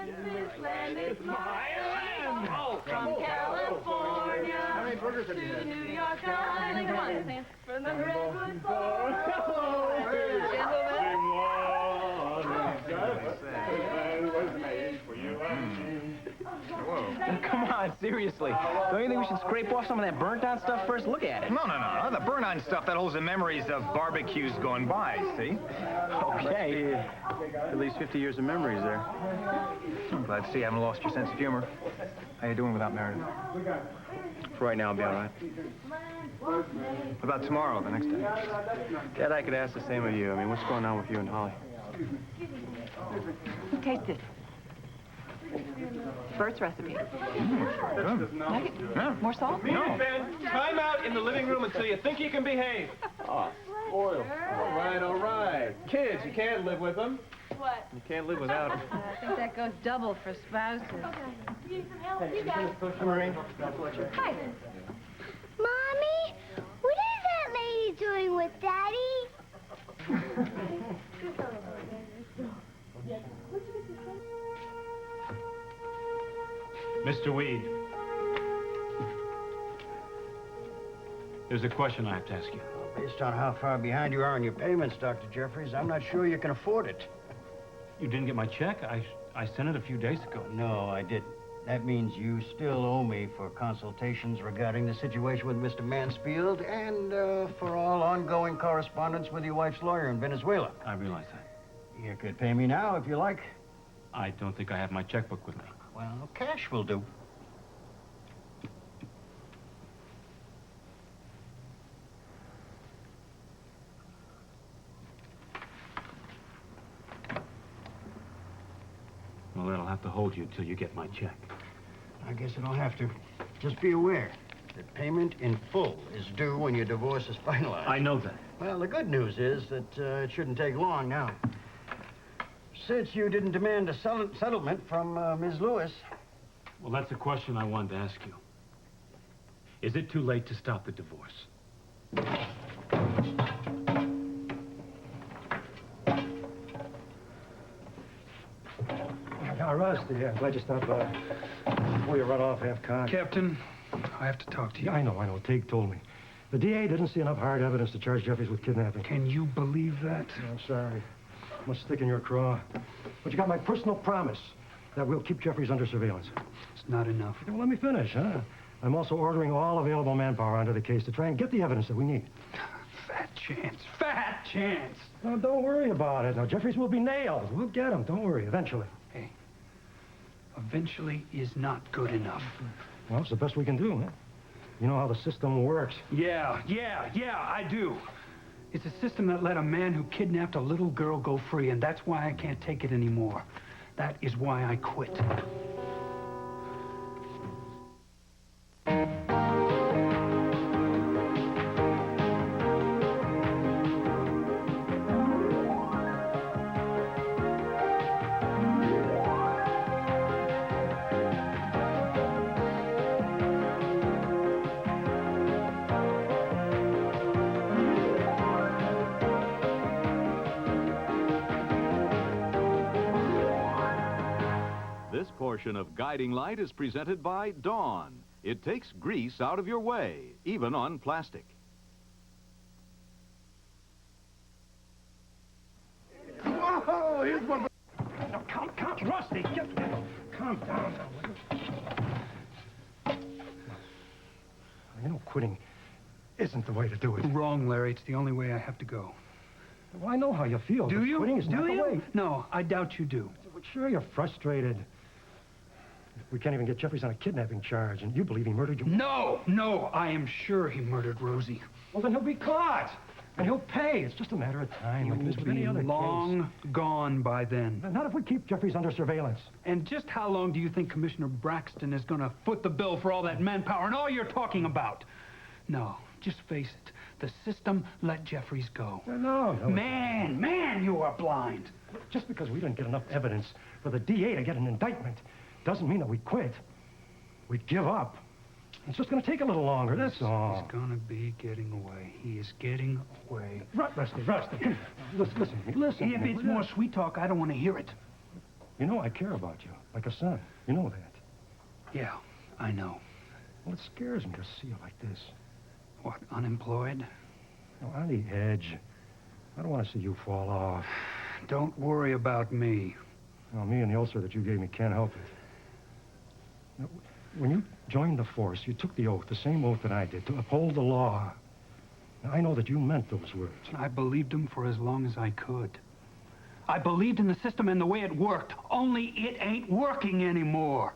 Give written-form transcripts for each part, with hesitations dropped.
This land is my land. From California to New York Island. Come on, Sam. From the Redwood Forest. Come on, seriously. Don't you think we should scrape off some of that burnt-on stuff first? Look at it. No. The burn-on stuff, that holds the memories of barbecues going by, see? Okay. At least 50 years of memories there. I'm glad to see you haven't lost your sense of humor. How you doing without Meredith? For right now, I'll be all right. What about tomorrow, the next day? Dad, I could ask the same of you. I mean, what's going on with you and Holly? Taste this. Bert's recipe. Good. Like it? Yeah. More salt? No. Time out in the living room until you think you can behave. Oh, spoiled. All right. Kids, you can't live with them. What? You can't live without them. I think that goes double for spouses. Okay. You need some help? You guys. Maureen. Hi. Mommy, what is that lady doing with Daddy? Mr. Weed, there's a question I have to ask you. Based on how far behind you are on your payments, Dr. Jeffries, I'm not sure you can afford it. You didn't get my check? I sent it a few days ago. No, I didn't. That means you still owe me for consultations regarding the situation with Mr. Mansfield and for all ongoing correspondence with your wife's lawyer in Venezuela. I realize that. You could pay me now if you like. I don't think I have my checkbook with me. Well, cash will do. Well, that'll have to hold you until you get my check. I guess it'll have to. Just be aware that payment in full is due when your divorce is finalized. I know that. Well, the good news is that it shouldn't take long now. Since you didn't demand a settlement from Ms. Lewis. Well, that's a question I wanted to ask you. Is it too late to stop the divorce? Rusty, I'm glad you stopped by. Before you run off half-cocked. Captain, I have to talk to you. Yeah, I know. Teague told me. The DA didn't see enough hard evidence to charge Jeffries with kidnapping. Can you believe that? I'm sorry. Must stick in your craw. But you got my personal promise that we'll keep Jeffries under surveillance. It's not enough. Well, let me finish, huh? I'm also ordering all available manpower onto the case to try and get the evidence that we need. Fat chance. Fat chance. No, don't worry about it. Now, Jeffries will be nailed. We'll get him. Don't worry. Eventually. Hey, eventually is not good enough. Well, it's the best we can do, huh? You know how the system works. Yeah, I do. It's a system that let a man who kidnapped a little girl go free, and that's why I can't take it anymore. That is why I quit. This portion of Guiding Light is presented by Dawn. It takes grease out of your way, even on plastic. Whoa, here's one. No, calm, Rusty. Calm down. You know, quitting isn't the way to do it. Wrong, Larry. It's the only way I have to go. Well, I know how you feel. Do you? Quitting is not the way. No, I doubt you do. Sure, you're frustrated. We can't even get Jeffries on a kidnapping charge, and you believe he murdered you? No, I am sure he murdered Rosie. Well, then he'll be caught, and he'll pay. It's just a matter of time, like this with any other long gone by then. Not if we keep Jeffries under surveillance. And just how long do you think Commissioner Braxton is going to foot the bill for all that manpower and all you're talking about? No, just face it. The system let Jeffries go. No. Man, you are blind. Just because we didn't get enough evidence for the DA to get an indictment doesn't mean that we quit. We give up. It's just going to take a little longer, that's all. He's going to be getting away. He is getting away. Rusty. Listen to me. If it's more sweet talk, I don't want to hear it. You know I care about you, like a son. You know that. Yeah, I know. Well, it scares me to see you like this. What, unemployed? You know, on the edge. I don't want to see you fall off. Don't worry about me. Well, me and the ulcer that you gave me can't help it. You know, when you joined the force, you took the oath, the same oath that I did, to uphold the law. Now, I know that you meant those words. I believed him for as long as I could. I believed in the system and the way it worked. Only it ain't working anymore.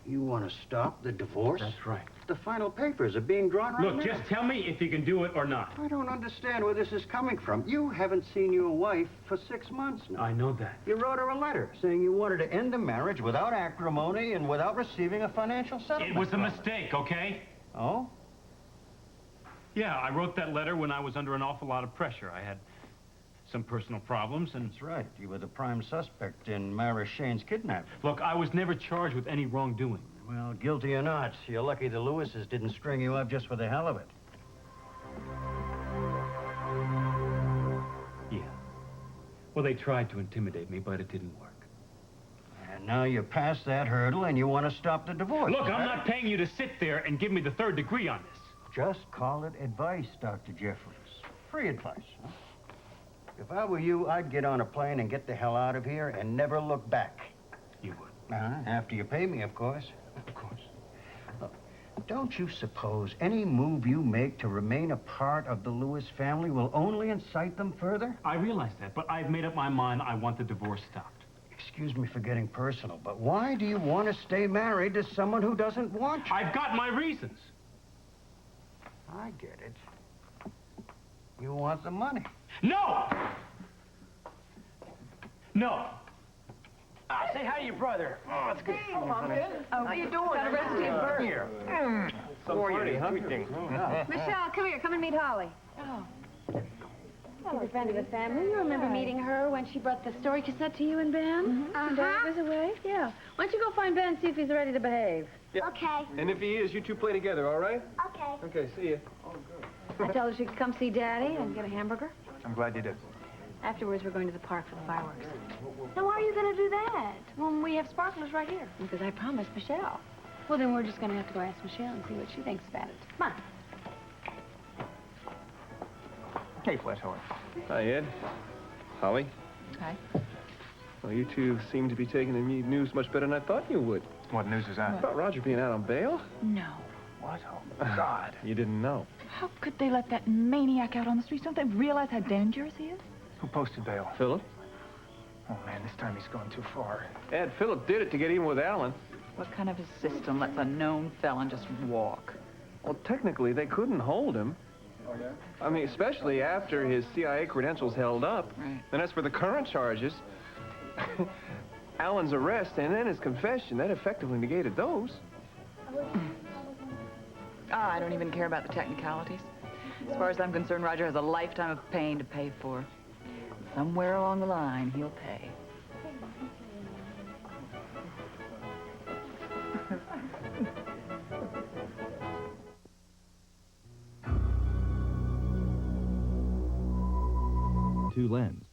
You want to stop the divorce? That's right. The final papers are being drawn right now. Look, just tell me if you can do it or not. I don't understand where this is coming from. You haven't seen your wife for 6 months now. I know that. You wrote her a letter saying you wanted to end the marriage without acrimony and without receiving a financial settlement. It was a mistake, okay? Oh? Yeah, I wrote that letter when I was under an awful lot of pressure. I had some personal problems, and... That's right. You were the prime suspect in Mara Shane's kidnapping. Look, I was never charged with any wrongdoing. Well, guilty or not, you're lucky the Lewises didn't string you up just for the hell of it. Yeah. Well, they tried to intimidate me, but it didn't work. And now you're past that hurdle and you want to stop the divorce. Look, I'm not paying you to sit there and give me the third degree on this. Just call it advice, Dr. Jeffries. Free advice, huh? If I were you, I'd get on a plane and get the hell out of here and never look back. You would. After you pay me, of course. Of course. Look, don't you suppose any move you make to remain a part of the Lewis family will only incite them further? I realize that, but I've made up my mind I want the divorce stopped. Excuse me for getting personal, but why do you want to stay married to someone who doesn't want you? I've got my reasons. I get it. You want the money. No! No! Say hi to your brother. Oh, it's good. Oh, how you doing? Got a recipe of bird. Here. Some party, huh? Michelle, come here. Come and meet Holly. Oh. She's a friend of the family. You remember meeting her when she brought the story cassette to you and Ben? And Dad was away? Yeah. Why don't you go find Ben and see if he's ready to behave? Yeah. Okay. And if he is, you two play together, all right? Okay. Okay, see ya. I told her she could come see Daddy and get a hamburger. I'm glad you did. Afterwards, we're going to the park for the fireworks. Now, why are you going to do that when we have sparklers right here? Because I promised Michelle. Well, then we're just going to have to go ask Michelle and see what she thinks about it. Come on. Hey, Flash, how are you? Hi, Ed. Holly. Hi. Well, you two seem to be taking the news much better than I thought you would. What news is that? About Roger being out on bail? No. What? Oh, God. You didn't know. How could they let that maniac out on the streets? Don't they realize how dangerous he is? Who posted bail? Philip? Oh, man, this time he's gone too far. Ed, Philip did it to get even with Alan. What kind of a system lets a known felon just walk? Well, technically, they couldn't hold him. I mean, especially after his CIA credentials held up. Right. And as for the current charges, Alan's arrest and then his confession, that effectively negated those. I don't even care about the technicalities. As far as I'm concerned, Roger has a lifetime of pain to pay for. Somewhere along the line, he'll pay. Two lens.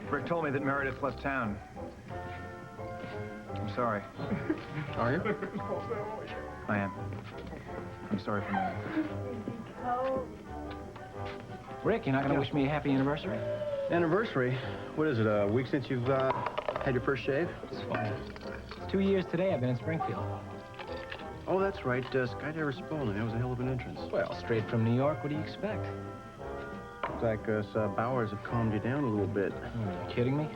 Rick told me that Meredith left town. I'm sorry. Are you? I am. I'm sorry for Meredith. Rick, you're not going to wish me a happy anniversary? Anniversary? What is it, a week since you've had your first shave? It's 2 years today I've been in Springfield. Oh, that's right. Skydiver Spaulding. That was a hell of an entrance. Well, straight from New York, what do you expect? Looks like us Bowers have calmed you down a little bit. Are you kidding me?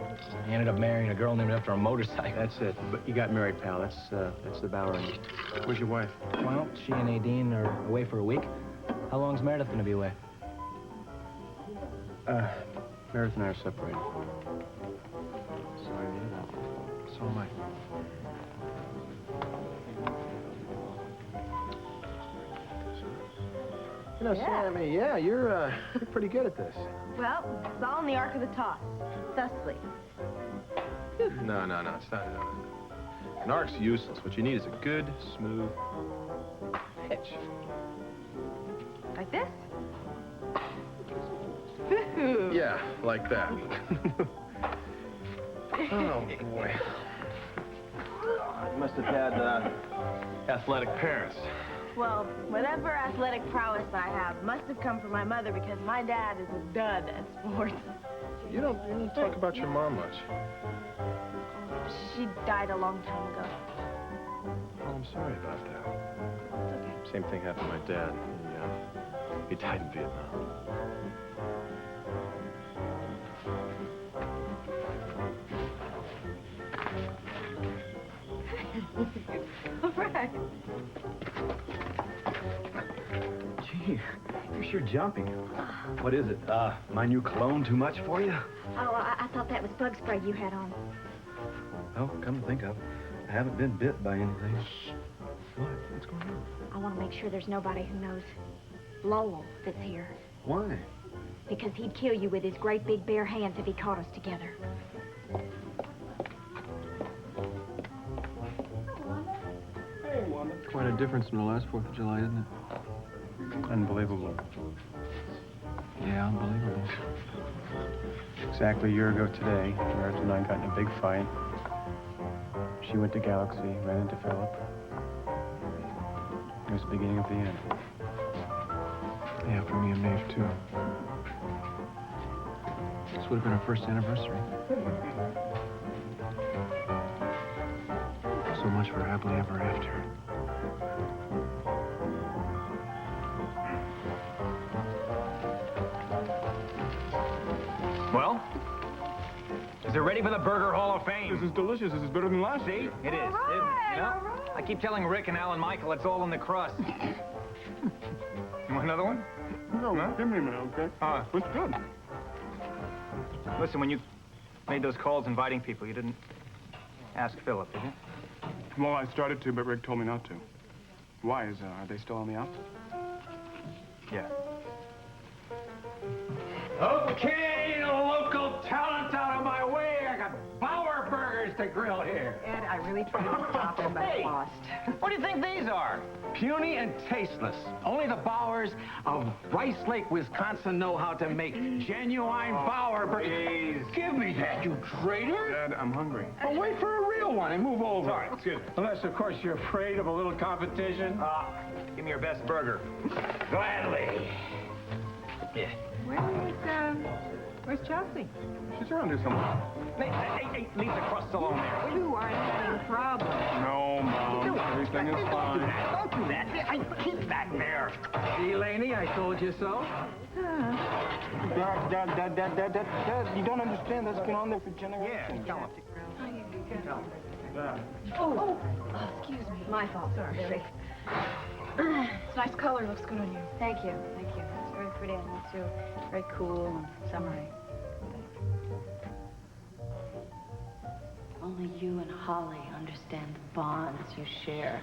I ended up marrying a girl named after a motorcycle. That's it. But you got married, pal. That's the Bowers. Where's your wife? Well, she and Nadine are away for a week. How long's Meredith going to be away? Meredith and I are separated. Sorry to hear that. So am I. You know, Sammy, yeah, you're pretty good at this. Well, it's all in the arc of the toss. Thusly. No, it's not. An arc's useless. What you need is a good, smooth... speech. Like this? Yeah, like that. Oh, boy. You must have had athletic parents. Well, whatever athletic prowess I have must have come from my mother because my dad is a dud at sports. You don't talk about your mom much. She died a long time ago. Oh, I'm sorry about that. Same thing happened to my dad. He died in Vietnam. All right. Gee, you're sure jumping. What is it? My new cologne too much for you? Oh, I thought that was bug spray you had on. Oh, come to think of it, I haven't been bit by anything. What? What's going on? I want to make sure there's nobody who knows Lowell that's here. Why? Because he'd kill you with his great big bare hands if he caught us together. Quite a difference from the last 4th of July, isn't it? Unbelievable. Yeah, unbelievable. Exactly a year ago today, Meredith and I got in a big fight. She went to Galaxy, ran into Philip. It was the beginning of the end. Yeah, for me and Maeve, too. This would have been our first anniversary. So much for happily ever after. Well, is it ready for the Burger Hall of Fame? This is delicious. This is better than last. See? It is. I keep telling Rick and Al and Michael it's all in the crust. You want another one? No, give me a minute, okay? It's good. Listen, when you made those calls inviting people, you didn't ask Philip, did you? Well, I started to, but Rick told me not to. Why? Are they still on the outs? Yeah. Okay, the local talent out of my way. I got Bauer burgers to grill here. Ed, I really tried to stop him, but I lost. What do you think these are? Puny and tasteless. Only the Bauers of Rice Lake, Wisconsin know how to make genuine Bauer burgers. Give me that, you traitor! Dad, I'm hungry. Well, wait for a real one and move over. Sorry, excuse me. Unless, of course, you're afraid of a little competition. Give me your best burger. Gladly. Yeah. Where's Chelsea? She's around here somewhere. Hey, leave the crust alone there. You aren't having a problem. No, Mom. Everything is fine. Don't do that. Keep that there. See, Laney, I told you so. Dad, you don't understand. That's been on there for generations. Yeah, Oh, excuse me. My fault. Sorry. It's nice color. Looks good on you. Thank you. It's very pretty on you, too. Very cool and summery. Only you and Holly understand the bonds you share.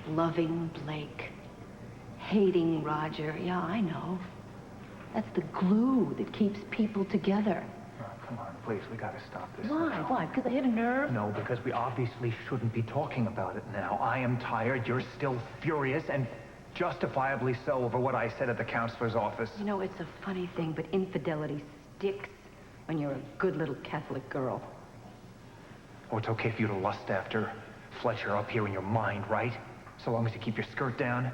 Loving Blake, hating Roger. Yeah, I know. That's the glue that keeps people together. Come on, please, we gotta stop this. Why? Because I hit a nerve? No, because we obviously shouldn't be talking about it now. I am tired, you're still furious, and justifiably so over what I said at the counselor's office. You know, it's a funny thing, but infidelity sticks when you're a good little Catholic girl. Oh, it's okay for you to lust after Fletcher up here in your mind, right? So long as you keep your skirt down. Are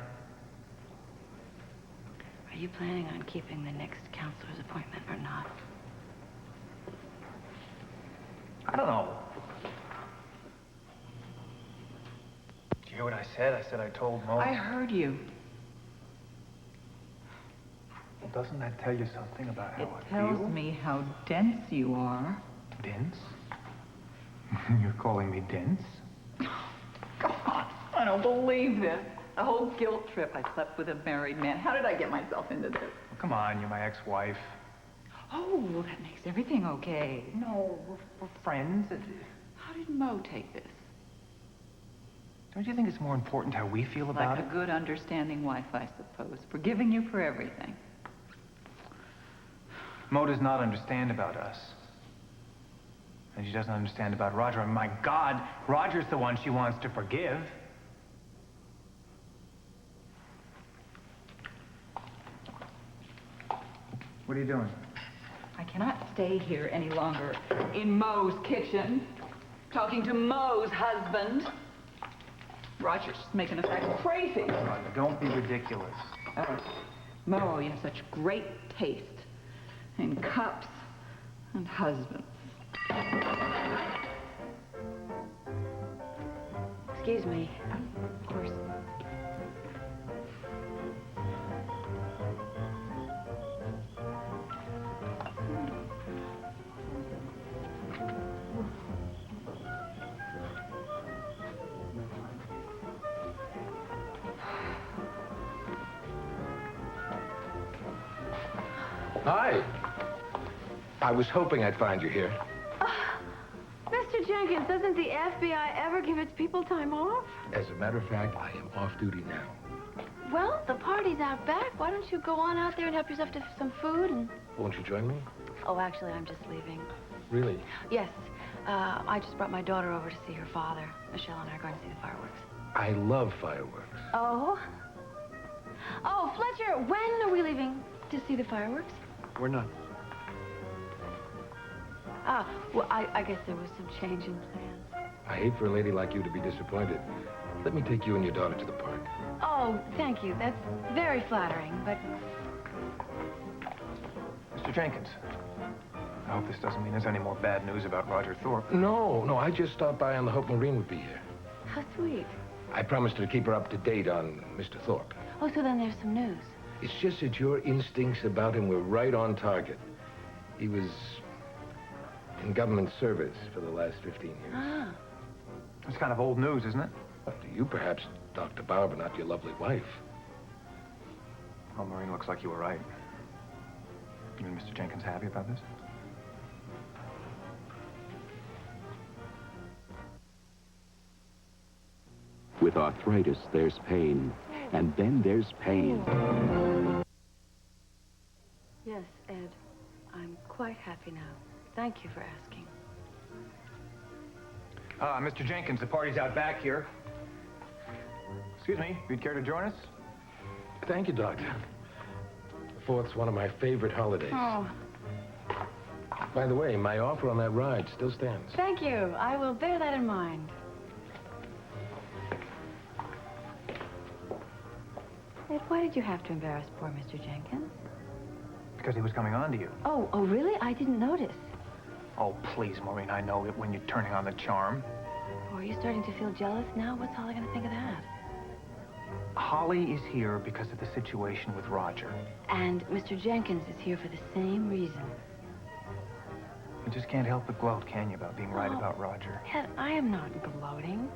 you planning on keeping the next counselor's appointment or not? I don't know. Did you hear what I said? I said I told Mo. I heard you. Well, doesn't that tell you something about how It I feel? tells me how dense you are. Dense? You're calling me dense? God, I don't believe this. The whole guilt trip. I slept with a married man. How did I get myself into this? Well, come on, you're my ex-wife. Oh, well, that makes everything okay. No, we're friends. How did Mo take this? Don't you think it's more important how we feel about Like a good, understanding wife, I suppose. Forgiving you for everything. Mo does not understand about us. And she doesn't understand about Roger. And my God, Roger's the one she wants to forgive. What are you doing? I cannot stay here any longer in Moe's kitchen, talking to Moe's husband. Roger's just making us act crazy. Roger, don't be ridiculous. Oh, Moe, you have such great taste in cups and husbands. Excuse me. Of course. Hi. I was hoping I'd find you here. Mr. Jenkins, doesn't the FBI ever give its people time off? As a matter of fact, I am off duty now. Well, the party's out back. Why don't you go on out there and help yourself to some food and... Won't you join me? Oh, actually, I'm just leaving. Really? Yes. I just brought my daughter over to see her father. Michelle and I are going to see the fireworks. I love fireworks. Oh? Oh, Fletcher, when are we leaving to see the fireworks? We're not. Ah, well, I guess there was some change in plans. I hate for a lady like you to be disappointed. Let me take you and your daughter to the park. Oh, thank you. That's very flattering, but... Mr. Jenkins, I hope this doesn't mean there's any more bad news about Roger Thorpe. No, I just stopped by on the hope Maureen would be here. How sweet. I promised her to keep her up to date on Mr. Thorpe. Oh, so then there's some news. It's just that your instincts about him were right on target. He was in government service for the last 15 years. Ah. That's kind of old news, isn't it? Up to you, perhaps, Dr. Bauer, but not your lovely wife. Oh, Maureen, looks like you were right. You and Mr. Jenkins happy about this? With arthritis, there's pain. And then there's pain. Yes, Ed. I'm quite happy now. Thank you for asking. Mr. Jenkins, the party's out back here. Excuse me, if you'd care to join us? Thank you, Doctor. The 4th's one of my favorite holidays. Oh, By the way, my offer on that ride still stands. thank you. I will bear that in mind. Ed, why did you have to embarrass poor Mr. Jenkins? Because he was coming on to you. Oh, really? I didn't notice. Oh, please, Maureen, I know it when you're turning on the charm. Oh, are you starting to feel jealous now? What's Holly going to think of that? Holly is here because of the situation with Roger. And Mr. Jenkins is here for the same reason. You just can't help but gloat, can you, about being right Oh. about Roger? Ed, I am not gloating.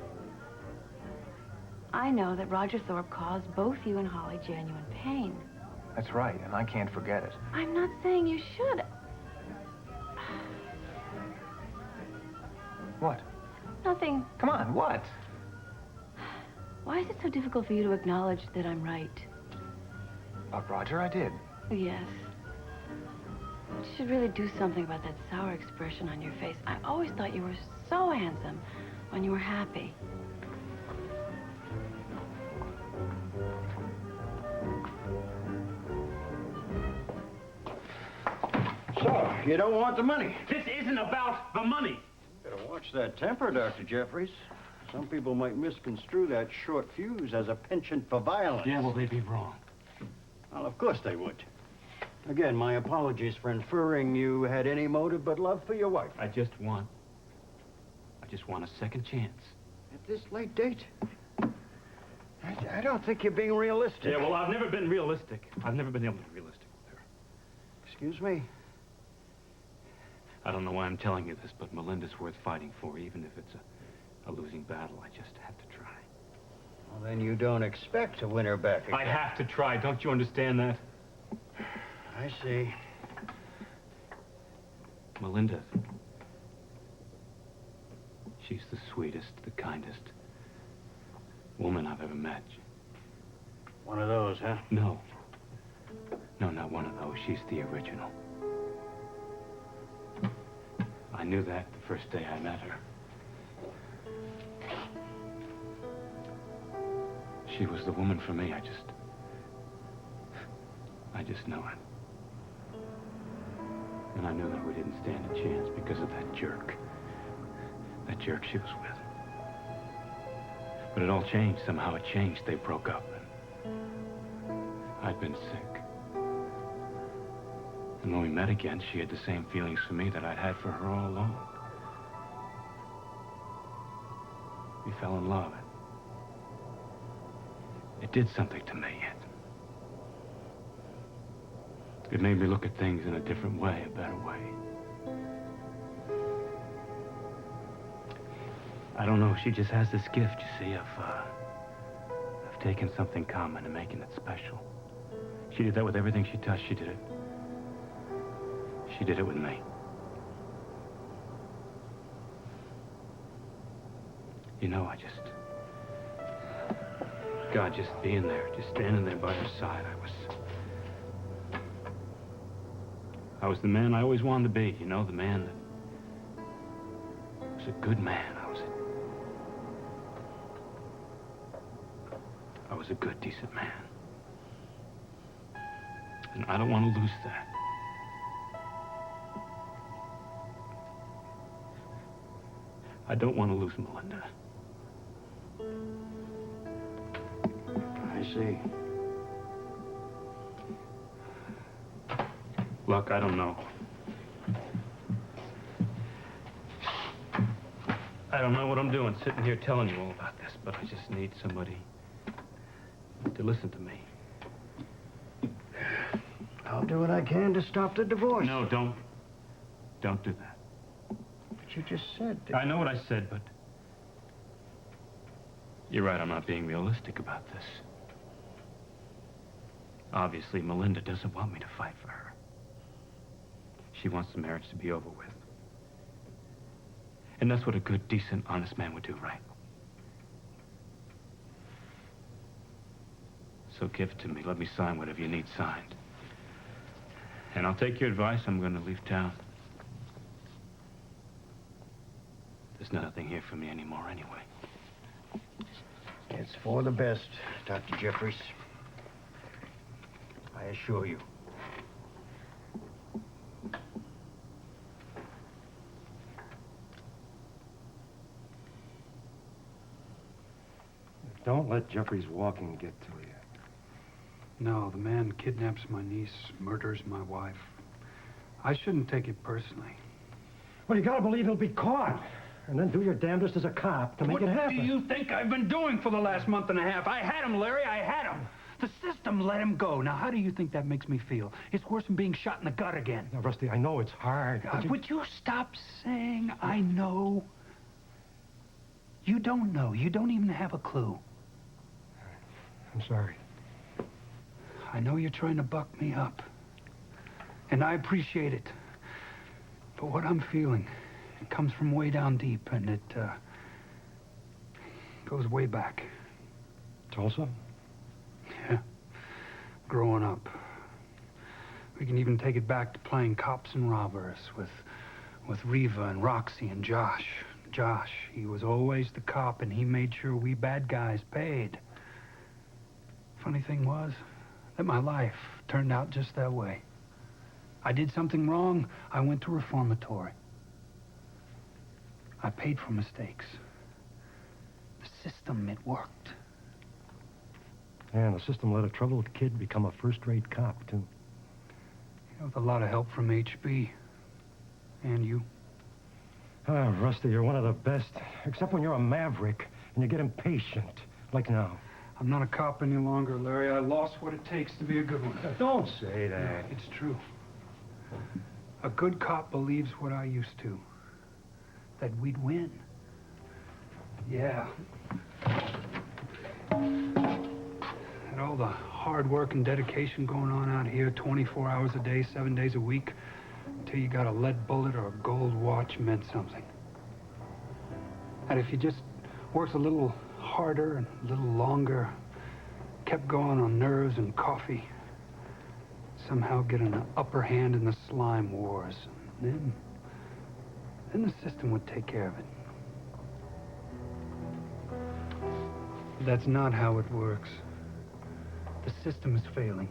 I know that Roger Thorpe caused both you and Holly genuine pain. That's right, and I can't forget it. I'm not saying you should. What? Nothing. Come on, what? Why is it so difficult for you to acknowledge that I'm right? About Roger, I did. Yes. You should really do something about that sour expression on your face. I always thought you were so handsome when you were happy. So, you don't want the money? This isn't about the money. Better watch that temper, Dr. Jeffries. Some people might misconstrue that short fuse as a penchant for violence. Yeah, well, they'd be wrong. Well, of course they would. Again, my apologies for inferring you had any motive but love for your wife. I just want a second chance. At this late date? I don't think you're being realistic. Yeah, well, I've never been realistic. I've never been able to be realistic with her. Excuse me? I don't know why I'm telling you this, but Melinda's worth fighting for, even if it's a losing battle. I just have to try. Well, then you don't expect to win her back again. I have to try. Don't you understand that? I see. Melinda, she's the sweetest, the kindest woman I've ever met. One of those, huh? No. No, not one of those. She's the original. I knew that the first day I met her. She was the woman for me. I just know it. And I knew that we didn't stand a chance because of that jerk. That jerk she was with. But it all changed. Somehow it changed. They broke up. I'd been sick. And when we met again, she had the same feelings for me that I'd had for her all along. We fell in love. It did something to me. It made me look at things in a different way, a better way. I don't know, she just has this gift, you see, of taking something common and making it special. She did that with everything she touched. She did it with me. You know, God, just being there, just standing there by her side, I was the man I always wanted to be, you know, the man that was a good man. I was a good, decent man. And I don't want to lose that. I don't want to lose Melinda. I see. Look, I don't know. I don't know what I'm doing, sitting here telling you all about this, but I just need somebody to listen to me. I'll do what I can to stop the divorce. No, don't do that. But you just said that... I know what I said, but you're right, I'm not being realistic about this. Obviously, Melinda doesn't want me to fight for her. She wants the marriage to be over with. And that's what a good, decent, honest man would do, right? So give it to me. Let me sign whatever you need signed. And I'll take your advice. I'm going to leave town. There's nothing here for me anymore anyway. It's for the best, Dr. Jeffries. I assure you. Don't let Jeffrey's walking get to you. No, the man kidnaps my niece, murders my wife. I shouldn't take it personally. Well, you gotta believe he'll be caught. And then do your damnedest as a cop to make it happen. What do you think I've been doing for the last month and a half? I had him, Larry, I had him. The system let him go. Now, how do you think that makes me feel? It's worse than being shot in the gut again. Now, Rusty, I know it's hard. Would you stop saying, I know? You don't know. You don't even have a clue. I'm sorry. I know you're trying to buck me up. And I appreciate it. But what I'm feeling, it comes from way down deep, and it goes way back. Tulsa? Yeah. Growing up. We can even take it back to playing cops and robbers with Reva and Roxy and Josh. Josh, he was always the cop, and he made sure we bad guys paid. Funny thing was that my life turned out just that way. I did something wrong, I went to reformatory. I paid for mistakes. The system, it worked. And the system let a troubled kid become a first-rate cop, too. You know, with a lot of help from HB. And you. Ah, Rusty, you're one of the best. Except when you're a maverick and you get impatient, like now. I'm not a cop any longer, Larry. I lost what it takes to be a good one. Don't say that. Yeah, it's true. A good cop believes what I used to. That we'd win. Yeah. And all the hard work and dedication going on out here, 24 hours a day, 7 days a week, until you got a lead bullet or a gold watch meant something. And if you just worked a little harder and a little longer, kept going on nerves and coffee, somehow get an upper hand in the slime wars, then the system would take care of it. But that's not how it works. The system is failing.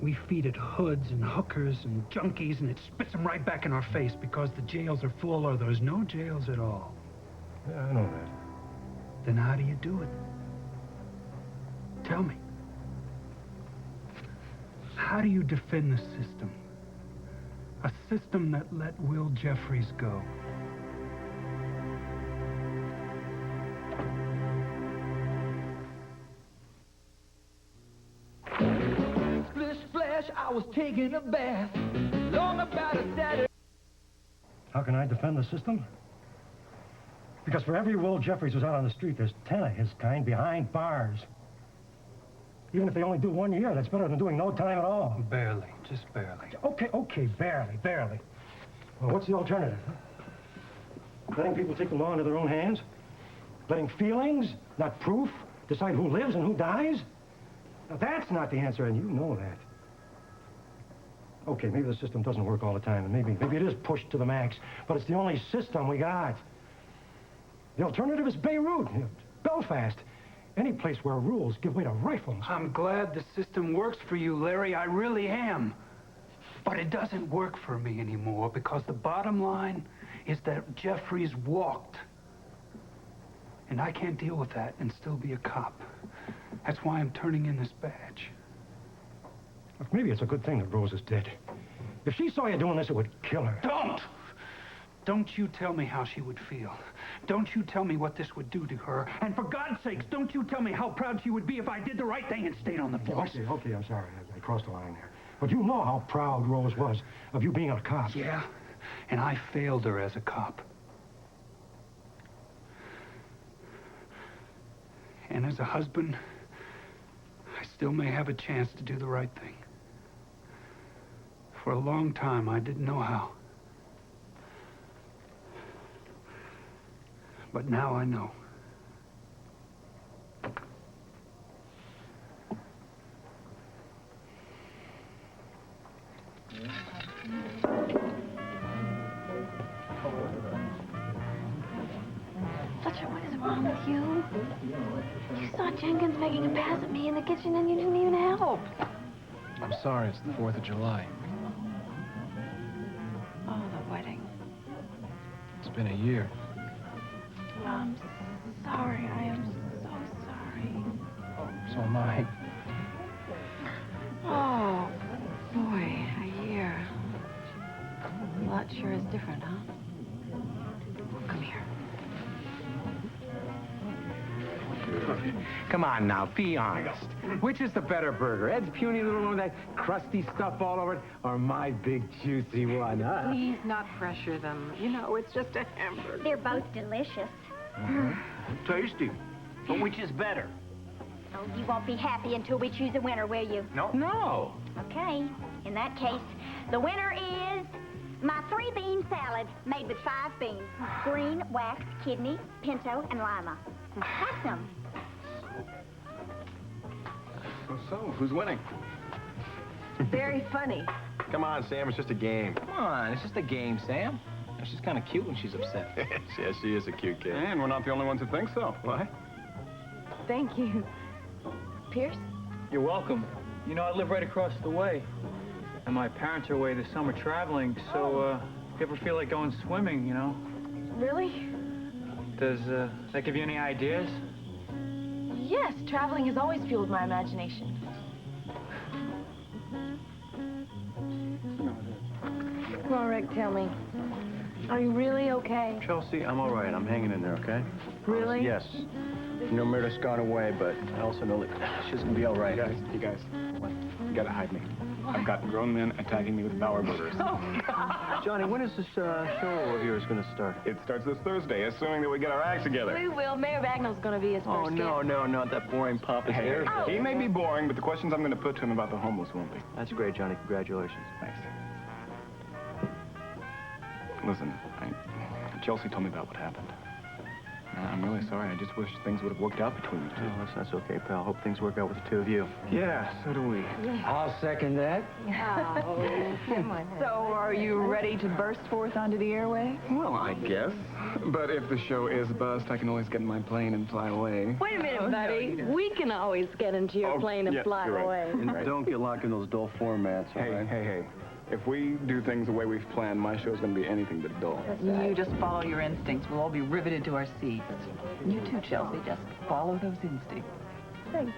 We feed it hoods and hookers and junkies, and it spits them right back in our face because the jails are full or there's no jails at all. Yeah, I know that. Then how do you do it? Tell me. How do you defend the system? A system that let Will Jeffries go. Splish splash, I was taking a bath. Long about a Saturday. How can I defend the system? Because for every Will Jeffries who's out on the street, there's 10 of his kind behind bars. Even if they only do 1 year, that's better than doing no time at all. Barely, just barely. Okay, barely. Well, what's the alternative? Huh? Letting people take the law into their own hands? Letting feelings, not proof, decide who lives and who dies? Now, that's not the answer, and you know that. Okay, maybe the system doesn't work all the time, and maybe it is pushed to the max, but it's the only system we got. The alternative is Beirut, Belfast, any place where rules give way to rifles. I'm glad the system works for you, Larry. I really am. But it doesn't work for me anymore because the bottom line is that Jeffries walked. And I can't deal with that and still be a cop. That's why I'm turning in this badge. Look, maybe it's a good thing that Rose is dead. If she saw you doing this, it would kill her. Don't you tell me how she would feel. Don't you tell me what this would do to her. And for God's sakes, don't you tell me how proud she would be if I did the right thing and stayed on the force. Okay, I'm sorry. I crossed the line there. But you know how proud Rose was of you being a cop. Yeah, and I failed her as a cop. And as a husband, I still may have a chance to do the right thing. For a long time, I didn't know how. But now I know. Fletcher, what is wrong with you? You saw Jenkins making a pass at me in the kitchen and you didn't even help. I'm sorry, it's the 4th of July. Oh, the wedding. It's been a year. I'm sorry. I am so sorry. So am I. Oh, boy, a year. Well, that sure is different, huh? Come here. Come on now, be honest. Which is the better burger? Ed's puny little one with that crusty stuff all over it, or my big juicy one, huh? Please not pressure them. You know, it's just a hamburger. They're both delicious. Tasty. But which is better? Oh, you won't be happy until we choose a winner, will you? No. Okay. In that case, the winner is my 3-bean salad made with 5 beans. Green, wax, kidney, pinto, and lima. Have some. So, who's winning? Very funny. Come on, Sam, it's just a game. Come on, it's just a game, Sam. She's kind of cute when she's upset. Yeah, she is a cute kid. And we're not the only ones who think so. What? Thank you. Pierce? You're welcome. You know, I live right across the way. And my parents are away this summer traveling, so, if you ever feel like going swimming, you know. Really? Does that give you any ideas? Yes, traveling has always fueled my imagination. Come on, Rick, tell me. Are you really okay? Chelsea, I'm all right. I'm hanging in there, okay? Really? Yes. I know Meredith's gone away, but I also know that she's gonna be all right. You guys, you gotta hide me. I've got grown men attacking me with Bauer burgers. Oh, God. Johnny, when is this show of yours gonna start? It starts this Thursday, assuming that we get our acts together. We will. Mayor Bagnall's going to be his first guest. No, not that boring pompous hair. He may be boring, but the questions I'm gonna put to him about the homeless won't be. That's great, Johnny. Congratulations. Thanks. Listen, Chelsea told me about what happened. I'm really sorry. I just wish things would have worked out between you two. Oh, that's okay, pal. Hope things work out with the two of you. Yeah, so do we. I'll second that. Oh, come on. So, are you ready to burst forth onto the airway? Well, I guess. But if the show is a bust, I can always get in my plane and fly away. Wait a minute, buddy. We can always get into your plane and fly you're right. away. And don't get locked in those dull formats, all right? Hey. If we do things the way we've planned, my show's going to be anything but dull. You just follow your instincts. We'll all be riveted to our seats. You too, Chelsea. Just follow those instincts. Thanks.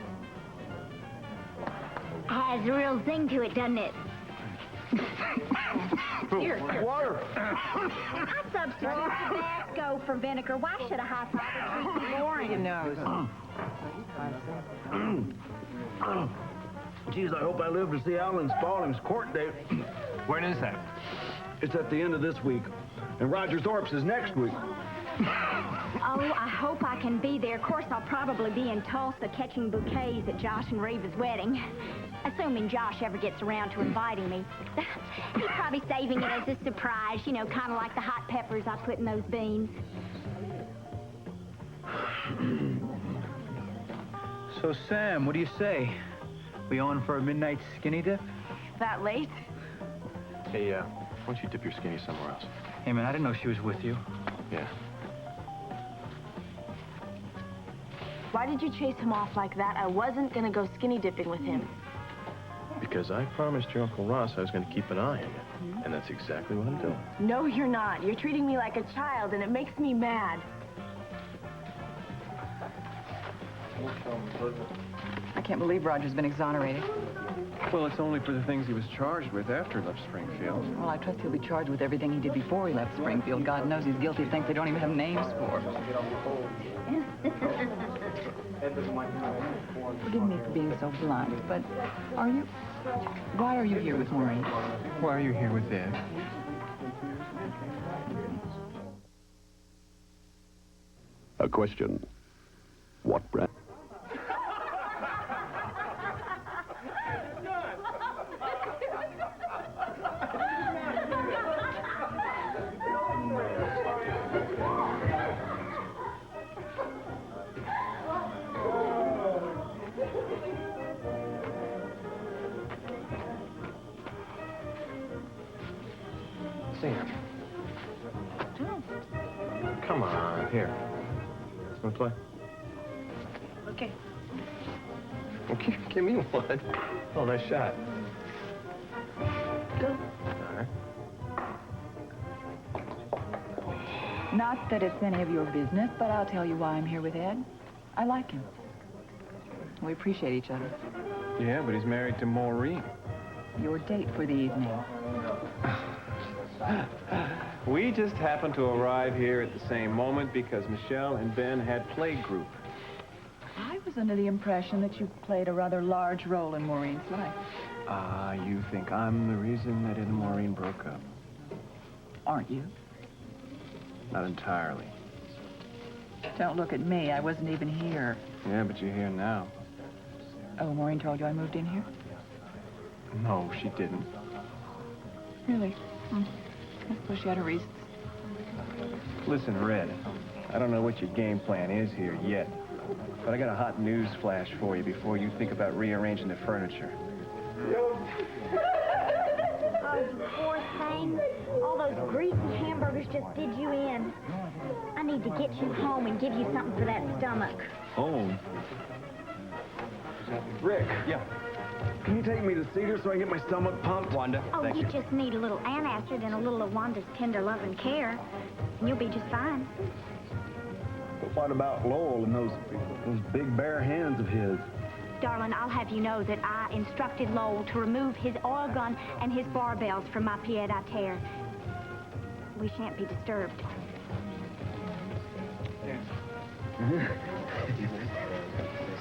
Has a real thing to it, doesn't it? Here, water. I substituted Tabasco for vinegar. Why should a high fiber treat be boring? Your nose. Geez, I hope I live to see Alan Spaulding's court date. When is that? It's at the end of this week, and Roger Thorpe's is next week. Oh, I hope I can be there. Of course, I'll probably be in Tulsa catching bouquets at Josh and Reva's wedding. Assuming Josh ever gets around to inviting me. He's probably saving it as a surprise, you know, kind of like the hot peppers I put in those beans. So, Sam, what do you say? We on for a midnight skinny dip? That late? Hey, why don't you dip your skinny somewhere else? Hey, man, I didn't know she was with you. Yeah. Why did you chase him off like that? I wasn't gonna go skinny dipping with him. Because I promised your Uncle Ross I was going to keep an eye on you. And that's exactly what I'm doing. No, you're not. You're treating me like a child, and it makes me mad. I can't believe Roger's been exonerated. Well, it's only for the things he was charged with after he left Springfield. Well, I trust he'll be charged with everything he did before he left Springfield. God knows he's guilty of things they don't even have names for. Forgive me for being so blunt, but why are you here with Maureen? Why are you here with Ed? A question. What brand? Sam. Come on, here. Want to play? Okay. Okay, give me one. Oh, nice shot. Go. All right. Not that it's any of your business, but I'll tell you why I'm here with Ed. I like him. We appreciate each other. Yeah, but he's married to Maureen. Your date for the evening. We just happened to arrive here at the same moment because Michelle and Ben had play group. I was under the impression that you played a rather large role in Maureen's life. You think I'm the reason that Ed and Maureen broke up? Aren't you? Not entirely. Don't look at me. I wasn't even here. Yeah, but you're here now. Oh, Maureen told you I moved in here? No, she didn't. Really? I suppose she had her reasons. Listen, Red, I don't know what your game plan is here yet, but I got a hot news flash for you before you think about rearranging the furniture. Oh, you poor thing. All those greasy hamburgers just did you in. I need to get you home and give you something for that stomach. Home? Rick. Yeah? Can you take me to Cedar so I can get my stomach pumped? Wanda, Oh, thank you you. just need a little antacid and a little of Wanda's tender love and care, and you'll be just fine. But what about Lowell and those big bare hands of his? Darling, I'll have you know that I instructed Lowell to remove his oil gun and his barbells from my pied-à-terre. We shan't be disturbed.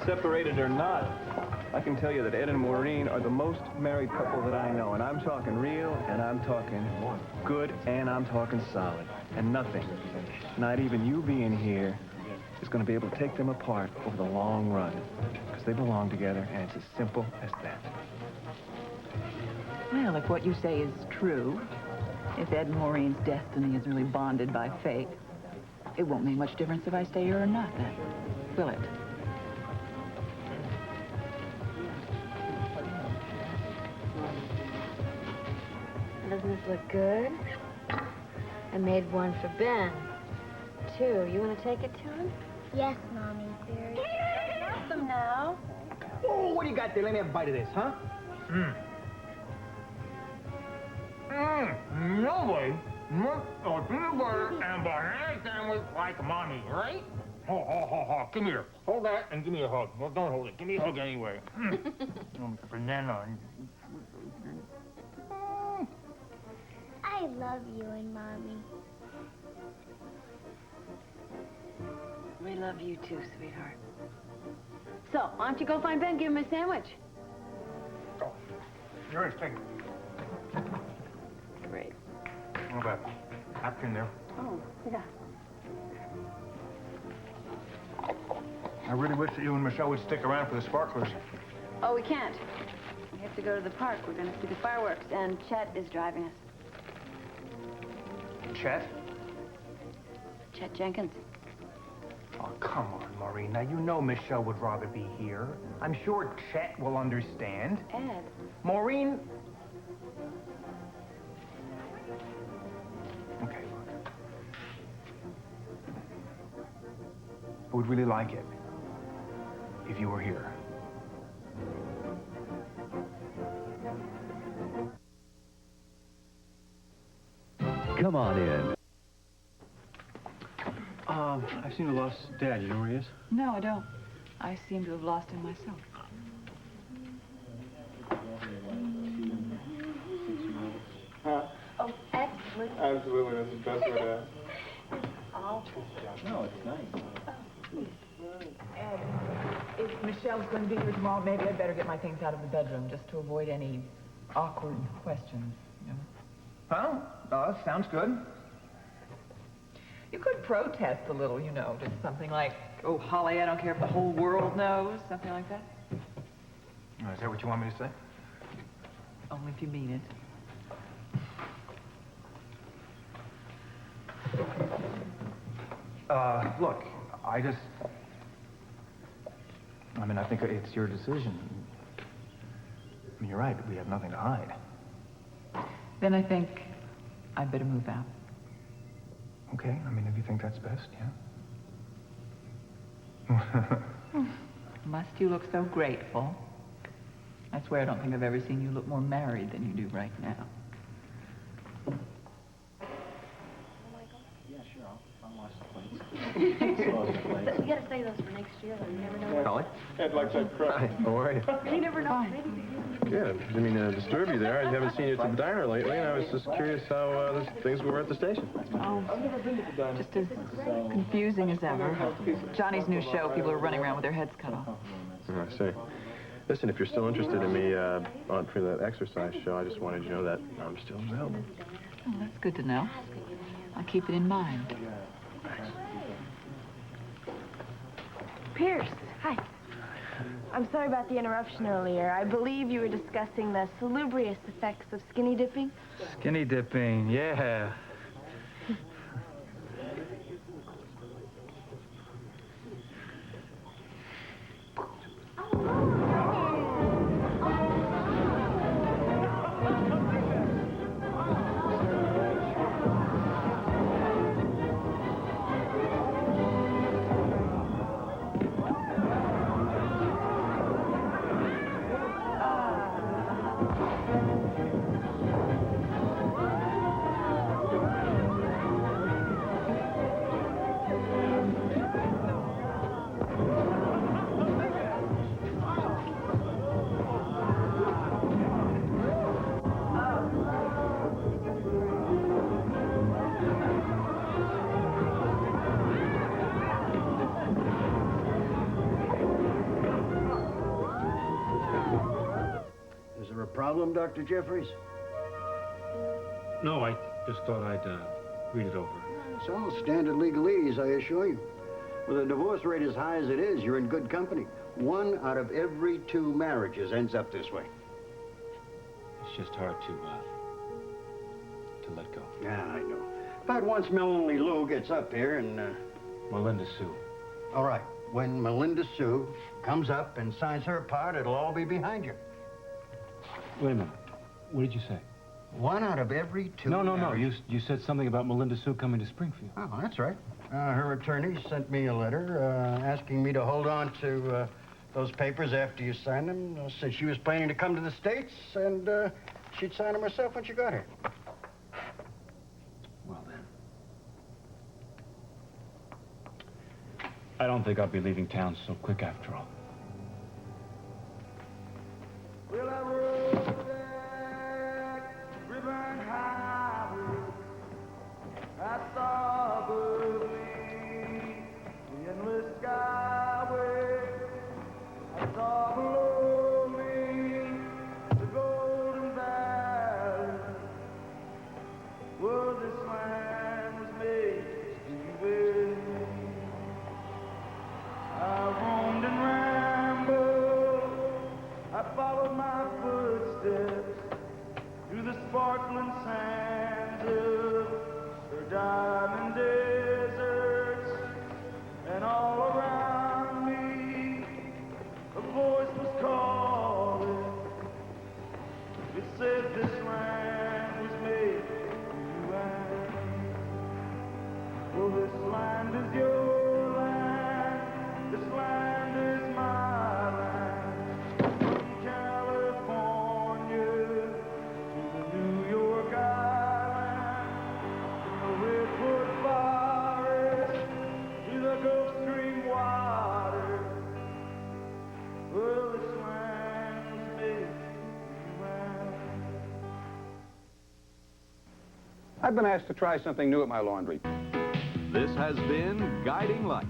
Separated or not, I can tell you that Ed and Maureen are the most married couple that I know, and I'm talking real, and I'm talking good, and I'm talking solid. And nothing, not even you being here, is going to be able to take them apart over the long run, because they belong together, and it's as simple as that. Well, if what you say is true, if Ed and Maureen's destiny is really bonded by fate, It won't make much difference if I stay here or not, then, will it? Doesn't this look good? I made one for Ben, too. You want to take it to him? Yes, Mommy. Very Awesome now. Oh, what do you got there? Let me have a bite of this, huh? No way. A peanut butter and banana sandwich like Mommy, right? Ho. Come here. Hold that and give me a hug. Well, don't hold it. Give me a hug anyway. Banana. I love you and Mommy. We love you too, sweetheart. So, why don't you go find Ben, give him a sandwich? Oh, you're in. Take it. Great. How about napkin there? Oh, yeah. I really wish that you and Michelle would stick around for the sparklers. Oh, we can't. We have to go to the park. We're going to see the fireworks, and Chet is driving us. Chet? Chet Jenkins. Oh, come on, Maureen. Now, you know Michelle would rather be here. I'm sure Chet will understand. Ed. Maureen... Okay, look. I would really like it if you were here. Come on in. I've seen a lost dad. You know where he is? No, I don't. I seem to have lost him myself. Oh, excellent. Absolutely. That's the best way to ask. No, it's nice. Ed, if Michelle's going to be here tomorrow, maybe I'd better get my things out of the bedroom just to avoid any awkward questions, you know? Huh? Oh, sounds good. You could protest a little, you know, just something like, oh, Holly, I don't care if the whole world knows, something like that. Oh, is that what you want me to say? Only if you mean it. Look, I mean, I think it's your decision. I mean, you're right, we have nothing to hide. Then I think I'd better move out. Okay, I mean, if you think that's best, yeah. Must you look so grateful? I swear I don't think I've ever seen you look more married than you do right now. Yeah, sure. I'll wash the plates. You gotta save those for next year. You never know. Holly? Ed likes that crust. Hi, how are you? You never know. Good. Didn't mean to disturb you there. I haven't seen you at the diner lately, and I was just curious how things were at the station. Oh, just as confusing as ever. Johnny's new show, people are running around with their heads cut off. Oh, I see. Listen, if you're still interested in me for that exercise show, I just wanted you to know that I'm still available. Oh, that's good to know. I'll keep it in mind. Pierce, hi. I'm sorry about the interruption earlier. I believe you were discussing the salubrious effects of skinny dipping. Skinny dipping, yeah. Is there a problem, Dr. Jeffries? No, I just thought I'd read it over. It's all standard legalese, I assure you. With a divorce rate as high as it is, you're in good company. 1 out of every 2 marriages ends up this way. It's just hard to let go. Yeah, I know. But once Melanie Lou gets up here and, Melinda Sue. All right. When Melinda Sue comes up and signs her part, it'll all be behind you. Wait a minute. What did you say? 1 out of every 2. No. You said something about Melinda Sue coming to Springfield. Oh, that's right. Her attorney sent me a letter asking me to hold on to those papers after you signed them. Said she was planning to come to the States, and she'd sign them herself when she got here. Well, then. I don't think I'll be leaving town so quick after all. Well, I rode that river highway. I saw above me the endless skyway. I saw below me the golden valley. Well, this land was made to be with me. I roamed and rambled. I followed my footsteps through the sparkling sands of her diamond deserts, and all around me a voice was calling. It said this land was made for you and me. Well, this land is your land. This land is my land. From California to the New York Island, from the redwood forest to the Gulf Stream water. Well, this land was made for you and me. I've been asked to try something new at my laundry. This has been Guiding Light.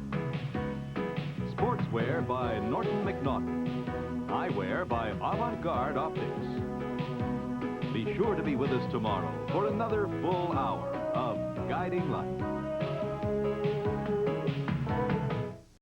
Sportswear by Norton McNaughton. Eyewear by Avant-Garde Optics. Be sure to be with us tomorrow for another full hour of Guiding Light.